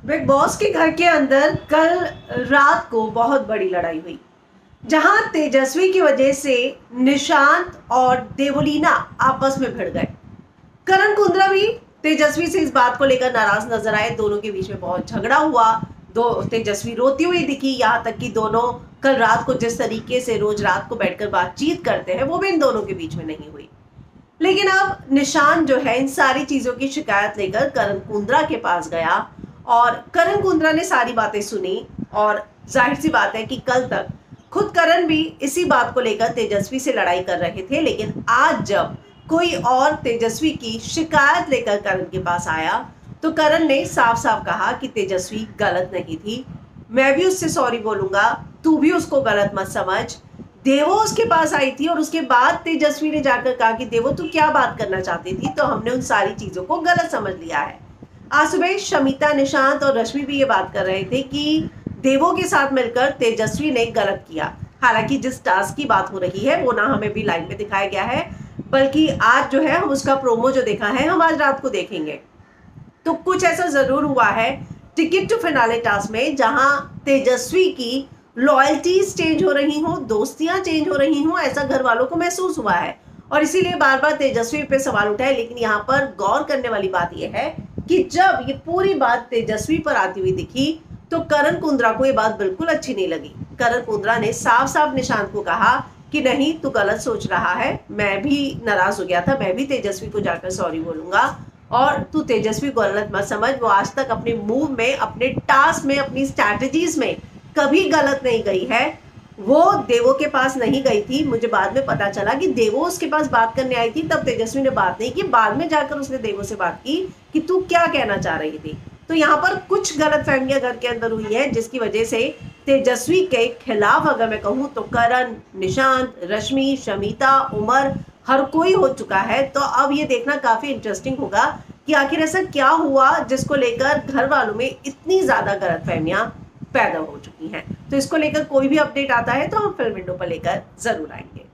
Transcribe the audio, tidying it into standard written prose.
Big boss के घर के अंदर कल रात को बहुत बड़ी लड़ाई हुई, जहां तेजस्वी की वजह से निशांत और देवलीना आपस में भिड़ गए। करण कुंद्रा भी तेजस्वी से इस बात को लेकर नाराज नजर आए। दोनों के बीच में बहुत झगड़ा हुआ। तेजस्वी रोती हुई दिखी। यहाँ तक कि दोनों कल रात को जिस तरीके से रोज रात को बैठकर बातचीत करते हैं, वो भी इन दोनों के बीच में नहीं हुई। लेकिन अब निशांत जो है इन सारी चीजों की शिकायत लेकर करण कुंद्रा के पास गया और करण कुंद्रा ने सारी बातें सुनी। और जाहिर सी बात है कि कल तक खुद करण भी इसी बात को लेकर तेजस्वी से लड़ाई कर रहे थे, लेकिन आज जब कोई और तेजस्वी की शिकायत लेकर करण के पास आया तो करण ने साफ साफ कहा कि तेजस्वी गलत नहीं थी, मैं भी उससे सॉरी बोलूंगा, तू भी उसको गलत मत समझ। देवो उसके पास आई थी और उसके बाद तेजस्वी ने जाकर कहा कि देवो तू क्या बात करना चाहती थी, तो हमने उन सारी चीजों को गलत समझ लिया है। आज सुबह शमिता, निशांत और रश्मि भी ये बात कर रहे थे कि देवो के साथ मिलकर तेजस्वी ने गलत किया। हालांकि जिस टास्क की बात हो रही है वो ना हमें भी लाइव में दिखाया गया है, बल्कि आज जो है हम उसका प्रोमो जो देखा है हम आज रात को देखेंगे। तो कुछ ऐसा जरूर हुआ है टिकट टू फिनाले टास्क में, जहां तेजस्वी की लॉयल्टीज चेंज हो रही हो, दोस्तियां चेंज हो रही हो, ऐसा घर वालों को महसूस हुआ है और इसीलिए बार बार तेजस्वी पे सवाल उठाए। लेकिन यहाँ पर गौर करने वाली बात यह है कि जब ये पूरी बात तेजस्वी पर आती हुई दिखी तो करण कुंद्रा को ये बात बिल्कुल अच्छी नहीं लगी। करण कुंद्रा ने साफ साफ निशांत को कहा कि नहीं, तू गलत सोच रहा है, मैं भी नाराज हो गया था, मैं भी तेजस्वी को जाकर सॉरी बोलूंगा और तू तेजस्वी को गलत मत समझ। वो आज तक अपने मूव में, अपने टास्क में, अपनी स्ट्रैटेजीज में कभी गलत नहीं गई है। वो देवो के पास नहीं गई थी। मुझे बाद में पता चला कि देवो उसके पास बात करने आई थी, तब तेजस्वी ने बात नहीं की। बाद में जाकर उसने देवो से बात की कि तू क्या कहना चाह रही थी। तो यहाँ पर कुछ गलत फहमियां घर के अंदर हुई है, जिसकी वजह से तेजस्वी के खिलाफ अगर मैं कहूँ तो करण, निशांत, रश्मि, शमिता, उमर, हर कोई हो चुका है। तो अब ये देखना काफी इंटरेस्टिंग होगा कि आखिर ऐसा क्या हुआ जिसको लेकर घर वालों में इतनी ज्यादा गलतफहमियां पैदा हो चुकी हैं। तो इसको लेकर कोई भी अपडेट आता है तो हम फिल्म विंडो पर लेकर जरूर आएंगे।